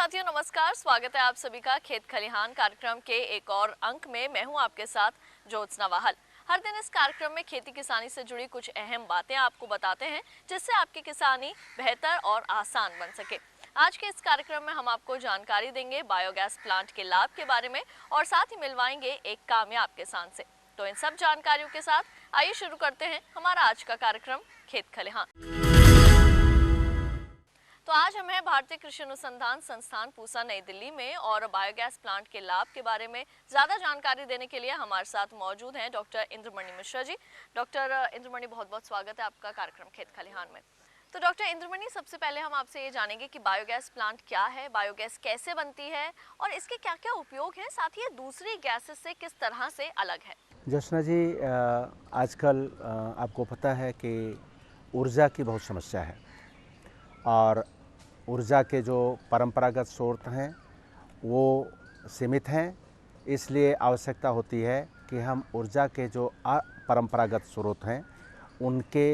साथियों नमस्कार, स्वागत है आप सभी का खेत खलिहान कार्यक्रम के एक और अंक में। मैं हूं आपके साथ ज्योत्सना वाहल। हर दिन इस कार्यक्रम में खेती किसानी से जुड़ी कुछ अहम बातें आपको बताते हैं जिससे आपकी किसानी बेहतर और आसान बन सके। आज के इस कार्यक्रम में हम आपको जानकारी देंगे बायोगैस प्लांट के लाभ के बारे में और साथ ही मिलवाएंगे एक कामयाब किसान से। तो इन सब जानकारियों के साथ आइए शुरू करते हैं हमारा आज का कार्यक्रम खेत खलिहान। तो आज हम हैं भारतीय कृषि अनुसंधान संस्थान पूसा नई दिल्ली में और बायोगैस प्लांट के लाभ के बारे में ज़्यादा जानकारी देने के लिए हमारे साथ मौजूद हैं डॉक्टर इंद्रमणि मिश्रा जी। डॉक्टर इंद्रमणि, बहुत बहुत स्वागत है आपका कार्यक्रम खेत खलिहान में। तो डॉक्टर इंद्रमणि, सबसे पहले हम आपसे ये जानेंगे कि बायोगैस प्लांट क्या है, बायोगैस कैसे बनती है और इसके क्या क्या उपयोग हैं, साथ ही ये दूसरी गैसेस से किस तरह से अलग है। ज्योत्सना जी, आजकल आपको पता है कि ऊर्जा की बहुत समस्या है और ऊर्जा के जो परंपरागत स्रोत हैं वो सीमित हैं। इसलिए आवश्यकता होती है कि हम ऊर्जा के जो अपरंपरागत स्रोत हैं उनके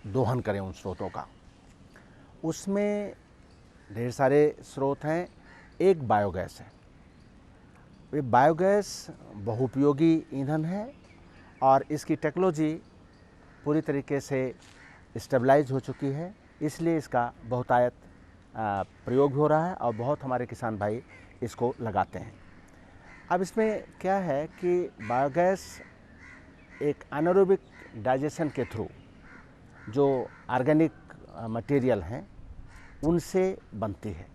दोहन करें, उन स्रोतों का। उसमें ढेर सारे स्रोत हैं। एक बायोगैस है। ये बायोगैस बहुउपयोगी ईंधन है और इसकी टेक्नोलॉजी पूरी तरीके से स्टेबलाइज हो चुकी है, इसलिए इसका बहुतायत प्रयोग हो रहा है और बहुत हमारे किसान भाई इसको लगाते हैं। अब इसमें क्या है कि बायोगैस एक एनारोबिक डाइजेशन के थ्रू जो ऑर्गेनिक मटेरियल हैं उनसे बनती है।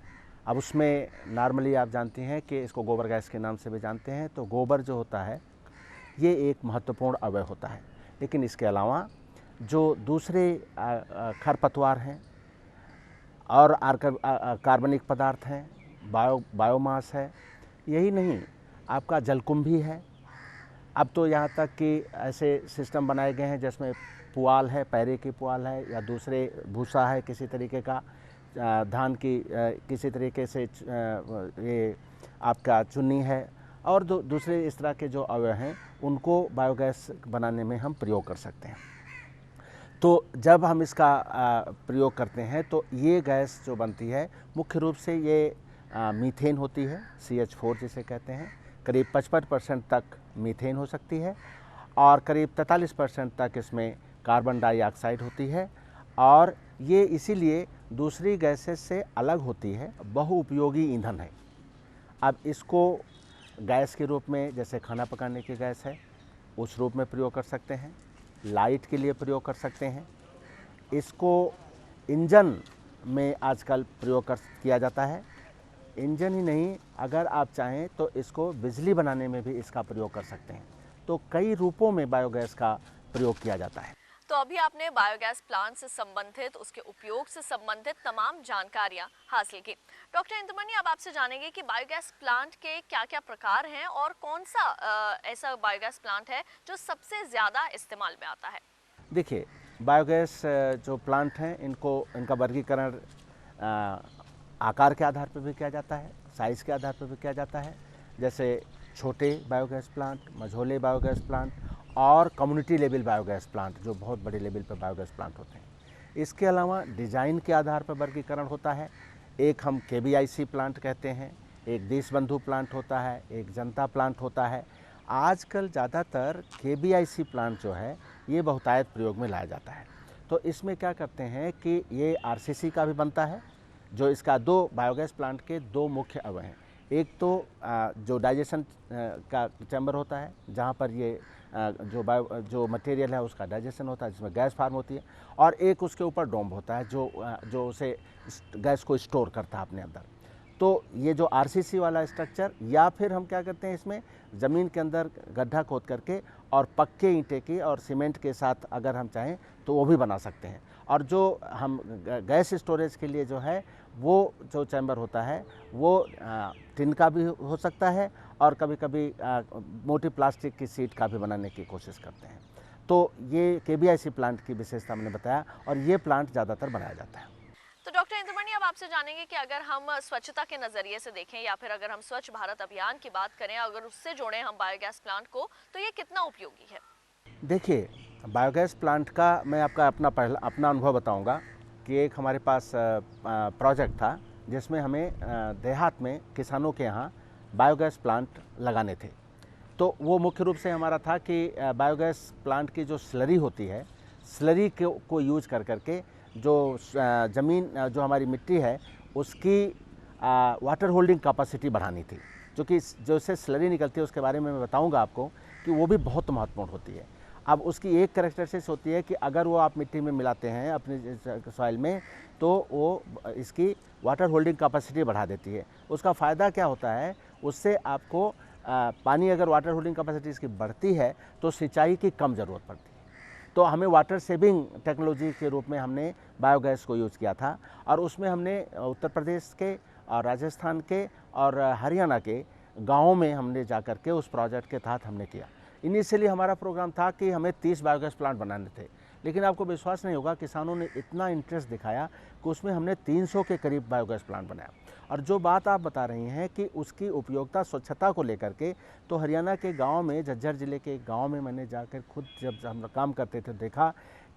अब उसमें नॉर्मली आप जानती हैं कि इसको गोबर गैस के नाम से भी जानते हैं। तो गोबर जो होता है ये एक महत्वपूर्ण अवयव होता है, लेकिन इसके अलावा जो दूसरे खरपतवार हैं और कार्बनिक पदार्थ हैं, बायोमास है, यही नहीं, आपका जलकुंभी है। अब तो यहाँ तक कि ऐसे सिस्टम बनाए गए हैं जिसमें पुआल है, पैरे की पुआल है या दूसरे भूसा है, किसी तरीके का धान की किसी तरीके से ये आपका चुन्नी है और दूसरे इस तरह के जो अवयव हैं उनको बायोगैस बनाने में हम प्रयोग कर सकते हैं। तो जब हम इसका प्रयोग करते हैं तो ये गैस जो बनती है मुख्य रूप से ये मीथेन होती है, CH4 जिसे कहते हैं। करीब 55% तक मीथेन हो सकती है और करीब 43% तक इसमें कार्बन डाइऑक्साइड होती है और ये इसीलिए दूसरी गैसेस से अलग होती है, बहुउपयोगी ईंधन है। अब इसको गैस के रूप में, जैसे खाना पकाने की गैस है, उस रूप में प्रयोग कर सकते हैं, लाइट के लिए प्रयोग कर सकते हैं। इसको इंजन में आजकल प्रयोग किया जाता है। इंजन ही नहीं, अगर आप चाहें तो इसको बिजली बनाने में भी इसका प्रयोग कर सकते हैं। तो कई रूपों में बायोगैस का प्रयोग किया जाता है। तो अभी आपने बायोगैस प्लांट से संबंधित, उसके उपयोग से संबंधित तमाम जानकारियां हासिल की। डॉक्टर इंद्रमणि, अब आपसे जानेंगे कि बायोगैस प्लांट के क्या क्या प्रकार हैं और कौन सा ऐसा बायोगैस प्लांट है जो सबसे ज़्यादा इस्तेमाल में आता है। देखिए, बायोगैस जो प्लांट हैं इनका वर्गीकरण आकार के आधार पर भी किया जाता है, साइज़ के आधार पर भी किया जाता है। जैसे छोटे बायोगैस प्लांट, मझोले बायोगैस प्लांट और कम्युनिटी लेवल बायोगैस प्लांट, जो बहुत बड़े लेवल पर बायोगैस प्लांट होते हैं। इसके अलावा डिज़ाइन के आधार पर वर्गीकरण होता है। एक हम KBIC प्लांट कहते हैं, एक देशबंधु प्लांट होता है, एक जनता प्लांट होता है। आजकल ज़्यादातर KBIC प्लांट जो है ये बहुतायत प्रयोग में लाया जाता है। तो इसमें क्या करते हैं कि ये RCC का भी बनता है, जो इसका बायोगैस प्लांट के दो मुख्य अवयव हैं। एक तो जो डाइजेशन का चैम्बर होता है, जहाँ पर ये जो मटेरियल है उसका डाइजेशन होता है, जिसमें गैस फार्म होती है, और एक उसके ऊपर डोम होता है जो उसे गैस को स्टोर करता है अपने अंदर। तो ये जो RCC वाला स्ट्रक्चर, या फिर हम क्या करते हैं, इसमें ज़मीन के अंदर गड्ढा खोद करके और पक्के ईंटे की और सीमेंट के साथ अगर हम चाहें तो वो भी बना सकते हैं। और जो हम गैस स्टोरेज के लिए जो है वो जो चैम्बर होता है वो टिन का भी हो सकता है और कभी कभी मोटी प्लास्टिक की सीट का भी बनाने की कोशिश करते हैं। तो ये KBIC प्लांट की विशेषता मैंने बताया और ये प्लांट ज़्यादातर बनाया जाता है। तो डॉक्टर इंद्रमणि, अब आपसे जानेंगे कि अगर हम स्वच्छता के नज़रिए से देखें या फिर अगर हम स्वच्छ भारत अभियान की बात करें, अगर उससे जोड़ें हम बायोगैस प्लांट को, तो ये कितना उपयोगी है। देखिए, बायोगैस प्लांट का मैं आपका अपना अनुभव बताऊंगा कि एक हमारे पास प्रोजेक्ट था जिसमें हमें देहात में किसानों के यहाँ बायोगैस प्लांट लगाने थे। तो वो मुख्य रूप से हमारा था कि बायोगैस प्लांट की जो स्लरी होती है, स्लरी को यूज कर करके जो ज़मीन जो हमारी मिट्टी है उसकी वाटर होल्डिंग कैपेसिटी बढ़ानी थी, जो कि जो से स्लरी निकलती है उसके बारे में मैं बताऊंगा आपको कि वो भी बहुत महत्वपूर्ण होती है। अब उसकी एक कैरेक्टरिस्टिक्स होती है कि अगर वो आप मिट्टी में मिलाते हैं अपनी सॉइल में तो वो इसकी वाटर होल्डिंग कैपेसिटी बढ़ा देती है। उसका फ़ायदा क्या होता है, उससे आपको पानी अगर वाटर होल्डिंग कैपेसिटी इसकी बढ़ती है तो सिंचाई की कम ज़रूरत पड़ती है। तो हमें वाटर सेविंग टेक्नोलॉजी के रूप में हमने बायोगैस को यूज़ किया था और उसमें हमने उत्तर प्रदेश के और राजस्थान के और हरियाणा के गाँवों में हमने जा कर के उस प्रोजेक्ट के तहत हमने किया। इनिशियली हमारा प्रोग्राम था कि हमें 30 बायोगैस प्लांट बनाने थे, लेकिन आपको विश्वास नहीं होगा, किसानों ने इतना इंटरेस्ट दिखाया कि उसमें हमने 300 के करीब बायोगैस प्लांट बनाया। और जो बात आप बता रही हैं कि उसकी उपयोगिता स्वच्छता को लेकर के, तो हरियाणा के गांव में, झज्जर ज़िले के गांव में मैंने जाकर खुद जब हम काम करते थे देखा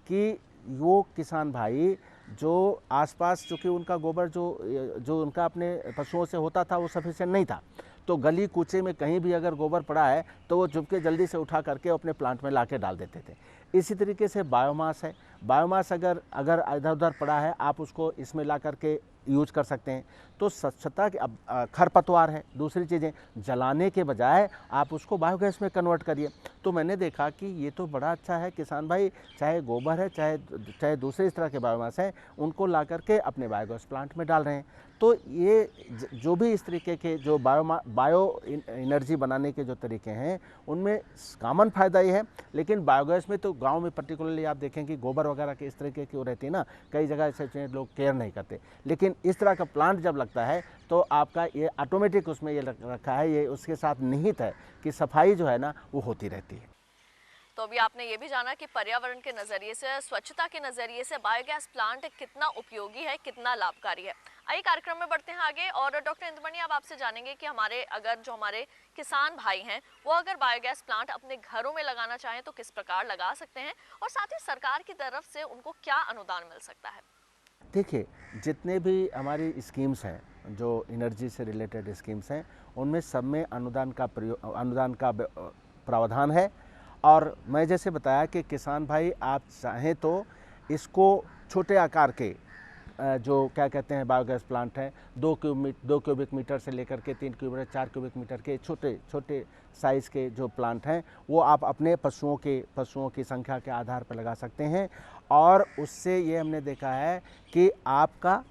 कि वो किसान भाई जो आसपास, चूँकि उनका गोबर जो उनका अपने पशुओं से होता था वो सफिशिएंट नहीं था, तो गली कूचे में कहीं भी अगर गोबर पड़ा है तो वो चुपके जल्दी से उठा करके अपने प्लांट में लाके डाल देते थे। इसी तरीके से बायोमास है, बायोमास अगर इधर उधर पड़ा है आप उसको इसमें ला करके यूज कर सकते हैं। तो स्वच्छता की, अब खरपतवार है, दूसरी चीज़ें जलाने के बजाय आप उसको बायोगैस में कन्वर्ट करिए। तो मैंने देखा कि ये तो बड़ा अच्छा है, किसान भाई चाहे गोबर है चाहे दूसरे इस तरह के बायोमास है उनको ला करके अपने बायोगैस प्लांट में डाल रहे हैं। तो ये जो भी इस तरीके के जो बायो एनर्जी बनाने के जो तरीके हैं उनमें कॉमन फ़ायदा ये है। लेकिन बायोगैस में तो गांव में पर्टिकुलरली आप देखें कि गोबर वगैरह के इस तरीके की वो रहती है ना, कई जगह ऐसे लोग केयर नहीं करते, लेकिन इस तरह का प्लांट जब लगता है तो आपका ये ऑटोमेटिक उसमें ये रखा है, ये उसके साथ निहित है कि सफाई जो है ना वो होती रहती है। तो अभी आपने ये भी जाना कि पर्यावरण के नज़रिए से, स्वच्छता के नज़रिए से बायोगैस प्लांट कितना उपयोगी है, कितना लाभकारी है। आइए कार्यक्रम में बढ़ते हैं आगे और डॉक्टर इंद्रमणि अब आपसे जानेंगे कि हमारे किसान भाई हैं वो अगर बायोगैस प्लांट अपने घरों में लगाना चाहें तो किस प्रकार लगा सकते हैं और साथ ही सरकार की तरफ से उनको क्या अनुदान मिल सकता है। देखिए, जितने भी हमारी स्कीम्स हैं, जो एनर्जी से रिलेटेड स्कीम्स हैं, उनमें सब में अनुदान का प्रावधान है। और मैं जैसे बताया कि किसान भाई आप चाहें तो इसको छोटे आकार के जो क्या कहते हैं बायोगैस प्लांट हैं, 2 क्यूबिक मीटर से लेकर के 3 क्यूबिक 4 क्यूबिक मीटर के छोटे साइज़ के जो प्लांट हैं वो आप अपने पशुओं की संख्या के आधार पर लगा सकते हैं। और उससे ये हमने देखा है कि आपका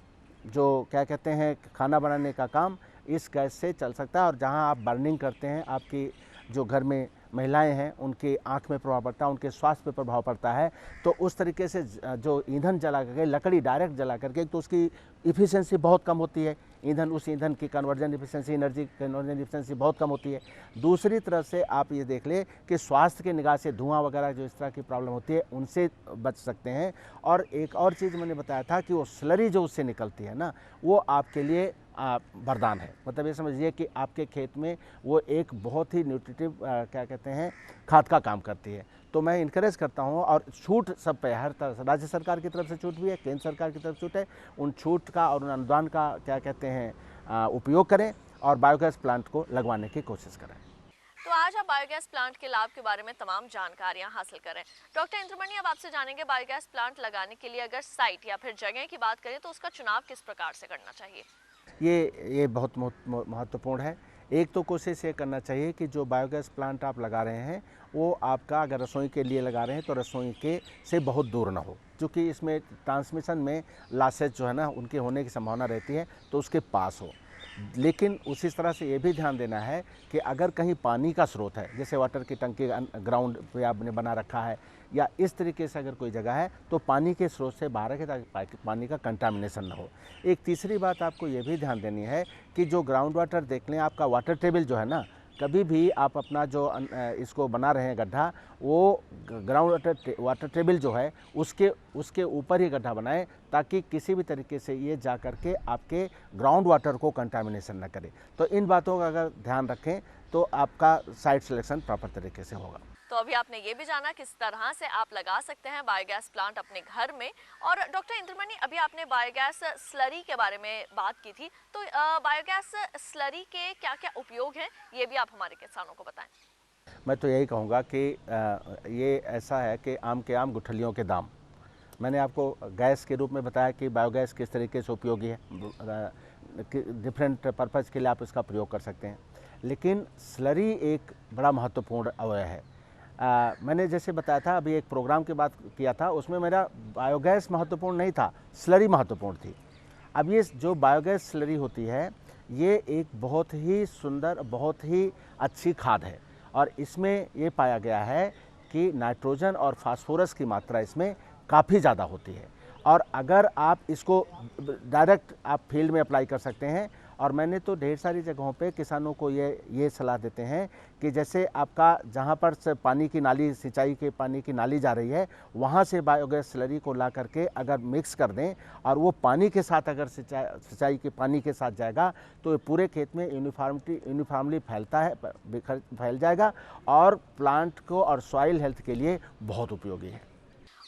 जो क्या कहते हैं खाना बनाने का काम इस गैस से चल सकता है। और जहाँ आप बर्निंग करते हैं, आपकी जो घर में महिलाएं हैं उनकी आँख में प्रभाव पड़ता है, उनके स्वास्थ्य पर प्रभाव पड़ता है। तो उस तरीके से जो ईंधन जला करके, लकड़ी डायरेक्ट जला करके, तो उसकी इफ़िशियंसी बहुत कम होती है, उस ईंधन की conversion efficiency, energy conversion efficiency बहुत कम होती है। दूसरी तरफ से आप ये देख लें कि स्वास्थ्य की निगाह से धुआं वगैरह जो इस तरह की प्रॉब्लम होती है उनसे बच सकते हैं। और एक और चीज़ मैंने बताया था कि वो स्लरी जो उससे निकलती है ना, वो आपके लिए वरदान है। मतलब ये समझिए कि आपके खेत में वो एक बहुत ही न्यूट्रिटिव क्या कहते हैं खाद का काम करती है। तो मैं इनकरेज करता हूँ, और छूट सब पे हर तरह से, राज्य सरकार की तरफ से छूट भी है, केंद्र सरकार की तरफ छूट है, उन छूट का और उन अनुदान का क्या कहते हैं उपयोग करें और बायोगैस प्लांट को लगवाने की कोशिश करें। तो आज आप बायोगैस प्लांट के लाभ के बारे में तमाम जानकारियां हासिल करें। डॉक्टर इंद्रमणि अब आपसे जानेंगे बायोगैस प्लांट लगाने के लिए अगर साइट या फिर जगह की बात करें तो उसका चुनाव किस प्रकार से करना चाहिए। ये बहुत महत्वपूर्ण है। एक तो कोशिश ये करना चाहिए कि जो बायोगैस प्लांट आप लगा रहे हैं वो आपका, अगर रसोई के लिए लगा रहे हैं तो रसोई के से बहुत दूर ना हो, क्योंकि इसमें ट्रांसमिशन में लॉसेज जो है ना उनके होने की संभावना रहती है, तो उसके पास हो। लेकिन उसी तरह से ये भी ध्यान देना है कि अगर कहीं पानी का स्रोत है, जैसे वाटर की टंकी ग्राउंड पे आपने बना रखा है, या इस तरीके से अगर कोई जगह है तो पानी के स्रोत से बाहर रखें ताकि पानी का कंटामिनेशन ना हो। एक तीसरी बात आपको ये भी ध्यान देनी है कि जो ग्राउंड वाटर देख लें, आपका वाटर टेबल जो है ना, कभी भी आप अपना जो इसको बना रहे हैं गड्ढा, वो ग्राउंड वाटर टेबल जो है उसके ऊपर ही गड्ढा बनाएं, ताकि किसी भी तरीके से ये जा कर के आपके ग्राउंड वाटर को कंटामिनेशन न करे। तो इन बातों का अगर ध्यान रखें तो आपका साइट सिलेक्शन प्रॉपर तरीके से होगा। तो अभी आपने ये भी जाना किस तरह से आप लगा सकते हैं बायोगैस प्लांट अपने घर में। और डॉक्टर इंद्रमणि, अभी आपने बायोगैस स्लरी के बारे में बात की थी, तो बायोगैस स्लरी के क्या क्या उपयोग हैं ये भी आप हमारे किसानों को बताएं। मैं तो यही कहूँगा कि ये ऐसा है कि आम के आम गुठलियों के दाम। मैंने आपको गैस के रूप में बताया कि बायोगैस किस तरीके से उपयोगी है, डिफरेंट पर्पज़ के लिए आप इसका प्रयोग कर सकते हैं, लेकिन स्लरी एक बड़ा महत्वपूर्ण अवयव है। मैंने जैसे बताया था, अभी एक प्रोग्राम की बात किया था, उसमें मेरा बायोगैस महत्वपूर्ण नहीं था, स्लरी महत्वपूर्ण थी। अब ये जो बायोगैस स्लरी होती है, ये एक बहुत ही सुंदर, बहुत ही अच्छी खाद है और इसमें ये पाया गया है कि नाइट्रोजन और फास्फोरस की मात्रा इसमें काफ़ी ज़्यादा होती है और अगर आप इसको डायरेक्ट आप फील्ड में अप्लाई कर सकते हैं। और मैंने तो ढेर सारी जगहों पे किसानों को ये सलाह देते हैं कि जैसे आपका जहाँ पर से पानी की नाली, सिंचाई के पानी की नाली जा रही है, वहाँ से बायोगैस स्लरी को ला करके अगर मिक्स कर दें और वो पानी के साथ अगर सिंचाई के पानी के साथ जाएगा तो ये पूरे खेत में यूनिफॉर्मली फैल जाएगा और प्लांट को और सॉइल हेल्थ के लिए बहुत उपयोगी है।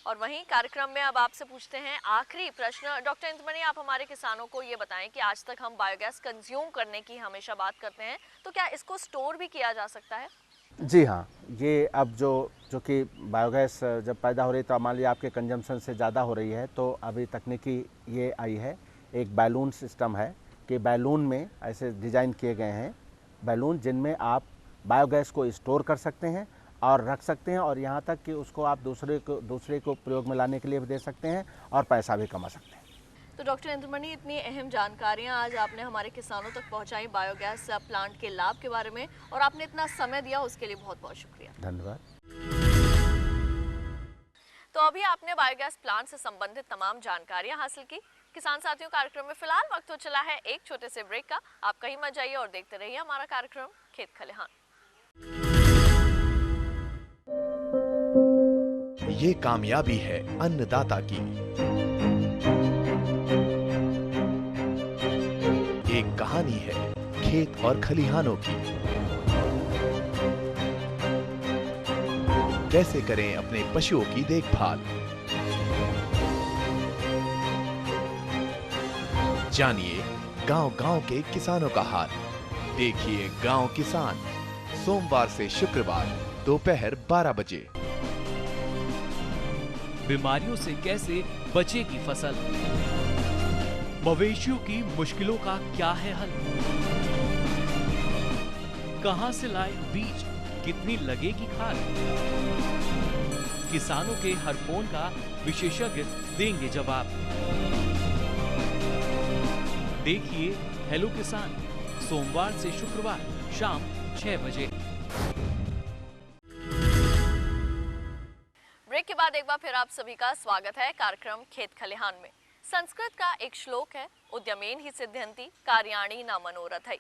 और वहीं कार्यक्रम में अब आपसे पूछते हैं आखिरी प्रश्न। डॉक्टर इंद्रमणि, आप हमारे किसानों को ये बताएं कि आज तक हम बायोगैस कंज्यूम करने की हमेशा बात करते हैं, तो क्या इसको स्टोर भी किया जा सकता है? जी हाँ, ये अब जो कि बायोगैस जब पैदा हो रही है तो मान लीजिए आपके कंजम्पशन से ज़्यादा हो रही है, तो अभी तकनीकी ये आई है, एक बैलून सिस्टम है कि बैलून में ऐसे डिज़ाइन किए गए हैं बैलून जिनमें आप बायोगैस को स्टोर कर सकते हैं और रख सकते हैं और यहाँ तक कि उसको आप दूसरे को प्रयोग में लाने के लिए भी दे सकते हैं और पैसा भी कमा सकते हैं। तो डॉक्टर इंद्रमणि, इतनी अहम जानकारियां आज आपने हमारे किसानों तक पहुंचाई बायोगैस प्लांट के लाभ के बारे में, और आपने इतना समय दिया उसके लिए बहुत बहुत शुक्रिया। धन्यवाद। तो अभी आपने बायोगैस प्लांट से संबंधित तमाम जानकारियां हासिल की। किसान साथियों, कार्यक्रम में फिलहाल वक्त हो चला है एक छोटे से ब्रेक का। आप कहीं मत जाइए और देखते रहिए हमारा कार्यक्रम खेत खलिहान। ये कामयाबी है अन्नदाता की, एक कहानी है खेत और खलिहानों की। कैसे करें अपने पशुओं की देखभाल, जानिए गांव-गांव के किसानों का हाल। देखिए गांव किसान, सोमवार से शुक्रवार दोपहर 12 बजे। बीमारियों से कैसे बचेगी फसल, मवेशियों की मुश्किलों का क्या है हल, कहां से लाए बीज, कितनी लगेगी खाद, किसानों के हर फोन का विशेषज्ञ देंगे जवाब। देखिए हेलो किसान, सोमवार से शुक्रवार शाम 6 बजे। ब्रेक के बाद एक बार फिर आप सभी का स्वागत है कार्यक्रम खेत खलिहान में। संस्कृत का एक श्लोक है, उद्यमेन ही सिद्ध्यन्ति कार्याणि न मनोरथै,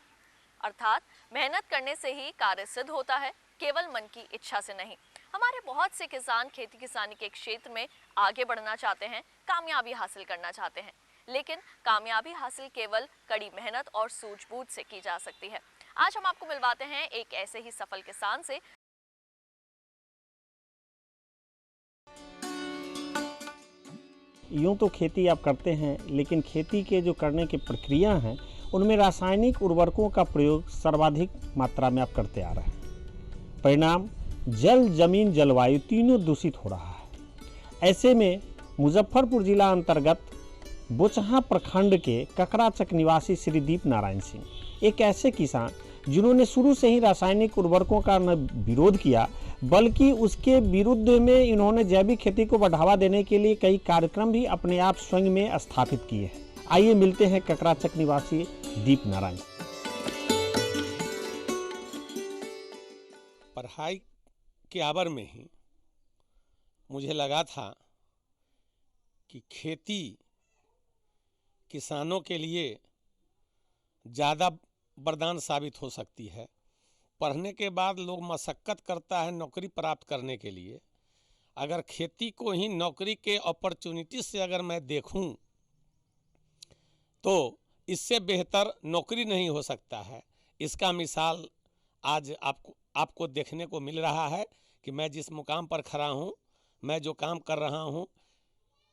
अर्थात मेहनत करने से ही कार्य सिद्ध होता है, केवल मन की इच्छा से नहीं। हमारे बहुत से किसान खेती किसानी के क्षेत्र में आगे बढ़ना चाहते हैं, कामयाबी हासिल करना चाहते हैं, लेकिन कामयाबी हासिल केवल कड़ी मेहनत और सूझबूझ से की जा सकती है। आज हम आपको मिलवाते हैं एक ऐसे ही सफल किसान से। यूँ तो खेती आप करते हैं, लेकिन खेती के जो करने की प्रक्रिया हैं उनमें रासायनिक उर्वरकों का प्रयोग सर्वाधिक मात्रा में आप करते आ रहे हैं। परिणाम जल, जमीन, जलवायु तीनों दूषित हो रहा है। ऐसे में मुजफ्फरपुर जिला अंतर्गत बोचहा प्रखंड के ककराचक निवासी श्री दीप नारायण सिंह एक ऐसे किसान जिन्होंने शुरू से ही रासायनिक उर्वरकों का न विरोध किया, बल्कि उसके विरुद्ध में इन्होंने जैविक खेती को बढ़ावा देने के लिए कई कार्यक्रम भी अपने आप स्वयं में स्थापित किए हैं। आइए मिलते हैं ककराचक निवासी दीप नारायण। पढ़ाई के आवर में ही मुझे लगा था कि खेती किसानों के लिए ज़्यादा वरदान साबित हो सकती है। पढ़ने के बाद लोग मशक्क़त करता है नौकरी प्राप्त करने के लिए। अगर खेती को ही नौकरी के अपॉर्चुनिटी से अगर मैं देखूं तो इससे बेहतर नौकरी नहीं हो सकता है। इसका मिसाल आज आपको देखने को मिल रहा है कि मैं जिस मुकाम पर खड़ा हूँ, मैं जो काम कर रहा हूँ,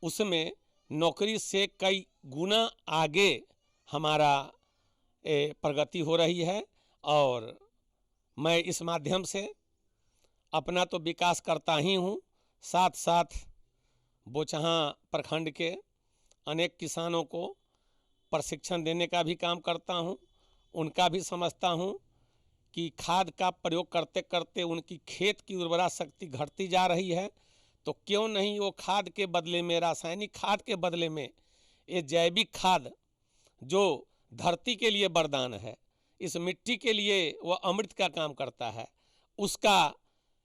उसमें नौकरी से कई गुना आगे हमारा प्रगति हो रही है। और मैं इस माध्यम से अपना तो विकास करता ही हूँ, साथ साथ बोचहां प्रखंड के अनेक किसानों को प्रशिक्षण देने का भी काम करता हूँ। उनका भी समझता हूँ कि खाद का प्रयोग करते करते उनकी खेत की उर्वरा शक्ति घटती जा रही है, तो क्यों नहीं वो खाद के बदले में, रासायनिक खाद के बदले में ये जैविक खाद जो धरती के लिए वरदान है, इस मिट्टी के लिए वह अमृत का काम करता है, उसका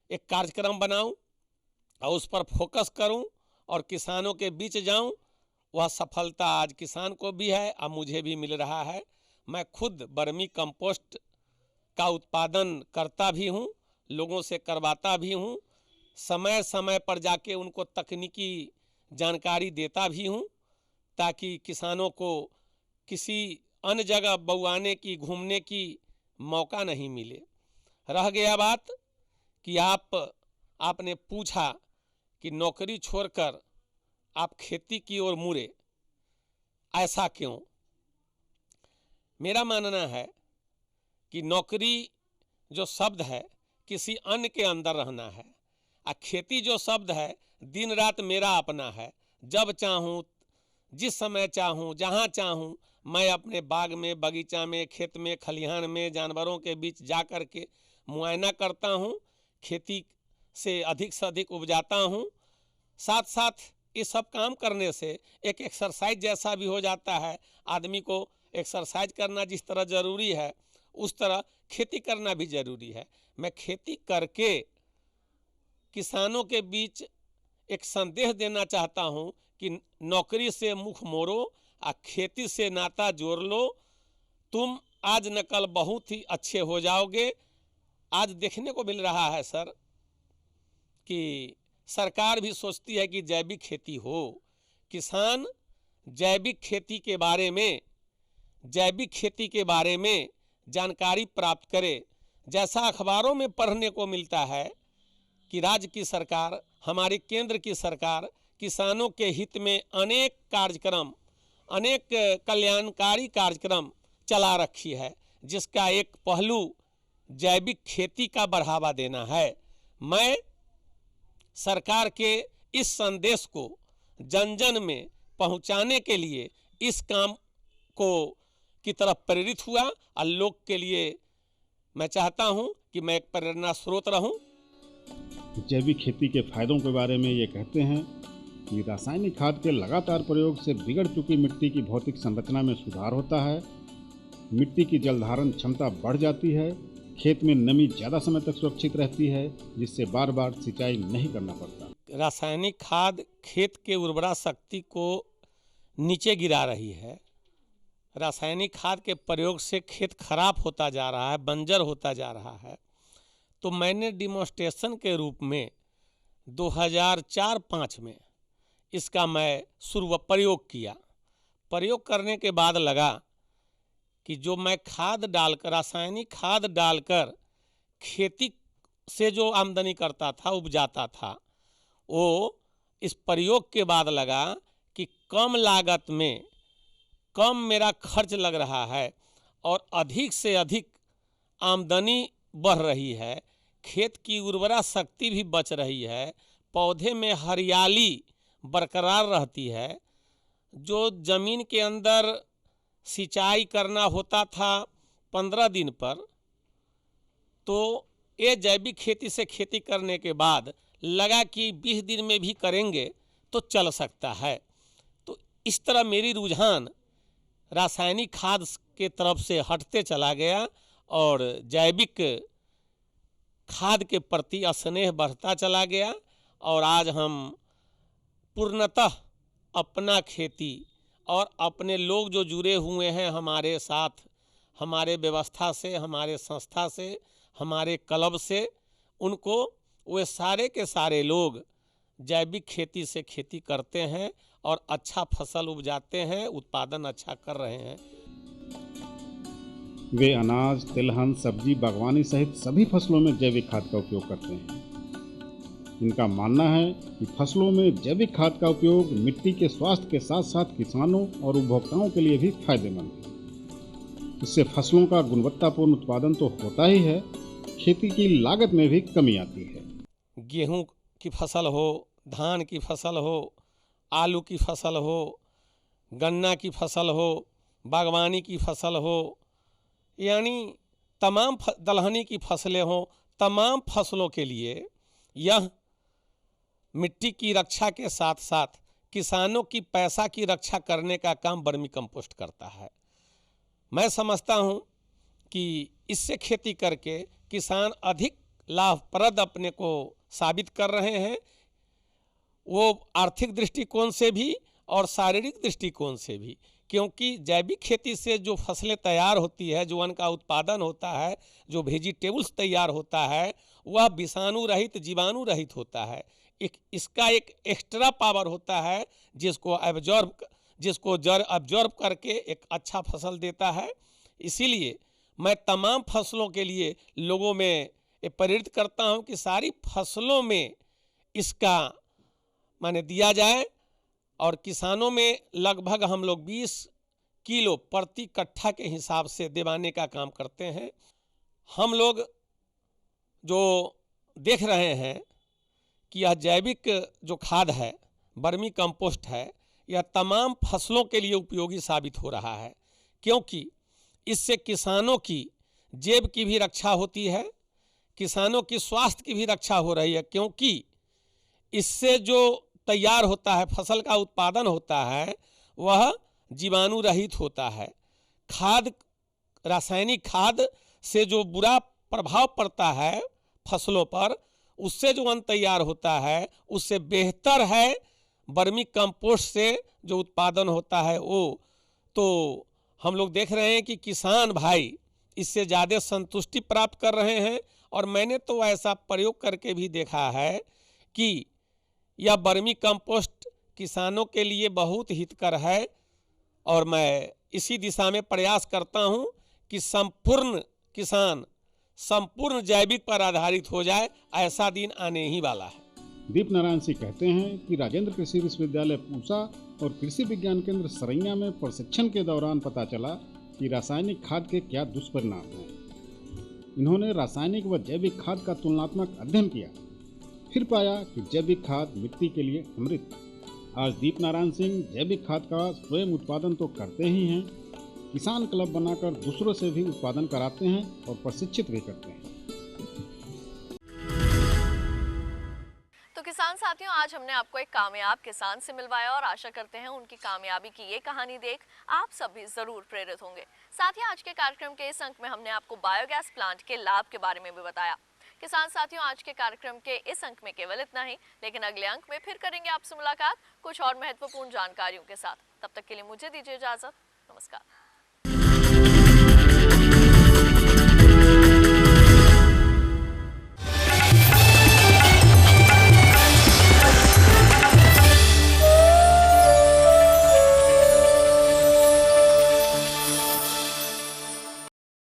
एक कार्यक्रम बनाऊं और उस पर फोकस करूं और किसानों के बीच जाऊं। वह सफलता आज किसान को भी है और मुझे भी मिल रहा है। मैं खुद वर्मी कंपोस्ट का उत्पादन करता भी हूं, लोगों से करवाता भी हूं, समय समय पर जाके उनको तकनीकी जानकारी देता भी हूं, ताकि किसानों को किसी अन्य जगह बउआने की, घूमने की मौका नहीं मिले। रह गया बात कि आपने पूछा कि नौकरी छोड़कर आप खेती की ओर मुड़े, ऐसा क्यों? मेरा मानना है कि नौकरी जो शब्द है किसी अन्य के अंदर रहना है, और खेती जो शब्द है दिन रात मेरा अपना है। जब चाहूँ, जिस समय चाहूँ, जहाँ चाहूँ, मैं अपने बाग में, बगीचा में, खेत में, खलिहान में, जानवरों के बीच जा कर के मुआयना करता हूँ, खेती से अधिक उपजाता हूँ। साथ साथ ये सब काम करने से एक एक्सरसाइज जैसा भी हो जाता है। आदमी को एक्सरसाइज करना जिस तरह ज़रूरी है, उस तरह खेती करना भी ज़रूरी है। मैं खेती करके किसानों के बीच एक संदेश देना चाहता हूँ कि नौकरी से मुख मोड़ो और खेती से नाता जोड़ लो, तुम आज न कल बहुत ही अच्छे हो जाओगे। आज देखने को मिल रहा है सर कि सरकार भी सोचती है कि जैविक खेती हो, किसान जैविक खेती के बारे में जानकारी प्राप्त करे। जैसा अखबारों में पढ़ने को मिलता है कि राज्य की सरकार, हमारी केंद्र की सरकार किसानों के हित में अनेक कल्याणकारी कार्यक्रम चला रखी है, जिसका एक पहलू जैविक खेती का बढ़ावा देना है। मैं सरकार के इस संदेश को जन जन में पहुंचाने के लिए इस काम की तरफ प्रेरित हुआ और लोग के लिए मैं चाहता हूं कि मैं एक प्रेरणा स्रोत रहूं। जैविक खेती के फायदों के बारे में ये कहते हैं कि रासायनिक खाद के लगातार प्रयोग से बिगड़ चुकी मिट्टी की भौतिक संरचना में सुधार होता है, मिट्टी की जल धारण क्षमता बढ़ जाती है, खेत में नमी ज़्यादा समय तक सुरक्षित रहती है, जिससे बार बार सिंचाई नहीं करना पड़ता। रासायनिक खाद खेत के उर्वरा शक्ति को नीचे गिरा रही है। रासायनिक खाद के प्रयोग से खेत खराब होता जा रहा है, बंजर होता जा रहा है। तो मैंने डिमॉन्स्ट्रेशन के रूप में 2004-05 में इसका मैं प्रयोग किया। प्रयोग करने के बाद लगा कि जो मैं रासायनिक खाद डालकर खेती से जो आमदनी करता था, उपजाता था, वो इस प्रयोग के बाद लगा कि कम लागत में कम मेरा खर्च लग रहा है और अधिक से अधिक आमदनी बढ़ रही है, खेत की उर्वरा शक्ति भी बच रही है, पौधे में हरियाली बरकरार रहती है। जो ज़मीन के अंदर सिंचाई करना होता था 15 दिन पर, तो ये जैविक खेती से खेती करने के बाद लगा कि 20 दिन में भी करेंगे तो चल सकता है। तो इस तरह मेरी रुझान रासायनिक खाद के तरफ से हटते चला गया और जैविक खाद के प्रति स्नेह बढ़ता चला गया। और आज हम पूर्णतः अपना खेती और अपने लोग जो जुड़े हुए हैं हमारे साथ, हमारे व्यवस्था से, हमारे संस्था से, हमारे क्लब से, उनको वे सारे के सारे लोग जैविक खेती से खेती करते हैं और अच्छा फसल उपजाते हैं, उत्पादन अच्छा कर रहे हैं। वे अनाज, तिलहन, सब्जी, बागवानी सहित सभी फसलों में जैविक खाद का उपयोग करते हैं। इनका मानना है कि फसलों में जैविक खाद का उपयोग मिट्टी के स्वास्थ्य के साथ साथ किसानों और उपभोक्ताओं के लिए भी फायदेमंद है। इससे फसलों का गुणवत्तापूर्ण उत्पादन तो होता ही है, खेती की लागत में भी कमी आती है। गेहूं की फसल हो, धान की फसल हो, आलू की फसल हो, गन्ना की फसल हो, बागवानी की फसल हो, यानी तमाम दलहनी की फसलें हों, तमाम फसलों के लिए यह मिट्टी की रक्षा के साथ साथ किसानों की पैसा की रक्षा करने का काम वर्मी कंपोस्ट करता है। मैं समझता हूँ कि इससे खेती करके किसान अधिक लाभप्रद अपने को साबित कर रहे हैं, वो आर्थिक दृष्टिकोण से भी और शारीरिक दृष्टिकोण से भी, क्योंकि जैविक खेती से जो फसलें तैयार होती है, जो अन्न का उत्पादन होता है, जो वेजिटेबल्स तैयार होता है, वह विषाणु रहित, जीवाणु रहित होता है। इसका एक एक्स्ट्रा पावर होता है जिसको जड़ अब्जॉर्ब करके एक अच्छा फसल देता है। इसीलिए मैं तमाम फसलों के लिए लोगों में प्रेरित करता हूं कि सारी फसलों में इसका माने दिया जाए, और किसानों में लगभग हम लोग 20 किलो प्रति कट्ठा के हिसाब से दिवाने का काम करते हैं। हम लोग जो देख रहे हैं कि यह जैविक जो खाद है, वर्मी कंपोस्ट है, यह तमाम फसलों के लिए उपयोगी साबित हो रहा है, क्योंकि इससे किसानों की जेब की भी रक्षा होती है, किसानों की स्वास्थ्य की भी रक्षा हो रही है, क्योंकि इससे जो तैयार होता है, फसल का उत्पादन होता है, वह जीवाणु रहित होता है। खाद, रासायनिक खाद से जो बुरा प्रभाव पड़ता है फसलों पर, उससे जो अन्न तैयार होता है उससे बेहतर है वर्मी कंपोस्ट से जो उत्पादन होता है वो। तो हम लोग देख रहे हैं कि किसान भाई इससे ज़्यादा संतुष्टि प्राप्त कर रहे हैं, और मैंने तो ऐसा प्रयोग करके भी देखा है कि यह वर्मी कंपोस्ट किसानों के लिए बहुत हितकर है, और मैं इसी दिशा में प्रयास करता हूं कि संपूर्ण किसान संपूर्ण जैविक पर आधारित हो जाए। ऐसा दिन आने ही वाला है। दीप नारायण सिंह कहते हैं कि राजेंद्र कृषि विश्वविद्यालय पूसा और कृषि विज्ञान केंद्र सरैया में प्रशिक्षण के दौरान पता चला कि रासायनिक खाद के क्या दुष्परिणाम हैं। इन्होंने रासायनिक व जैविक खाद का तुलनात्मक अध्ययन किया, फिर पाया कि जैविक खाद मिट्टी के लिए अमृत। आज दीप नारायण सिंह जैविक खाद का स्वयं उत्पादन तो करते ही हैं, किसान क्लब बनाकर दूसरों से भी उत्पादन कराते हैं और प्रशिक्षित भी करते हैं। तो किसान साथियों, आज हमने आपको एक कामयाब किसान से मिलवाया और आशा करते हैं उनकी कामयाबी की ये कहानी देख आप सब भी जरूर प्रेरित होंगे। साथ ही आज के कार्यक्रम के इस अंक में हमने आपको बायोगैस प्लांट के लाभ के बारे में भी बताया। किसान साथियों, आज के कार्यक्रम के इस अंक में केवल इतना ही, लेकिन अगले अंक में फिर करेंगे आपसे मुलाकात कुछ और महत्वपूर्ण जानकारियों के साथ। तब तक के लिए मुझे दीजिए इजाजत। नमस्कार।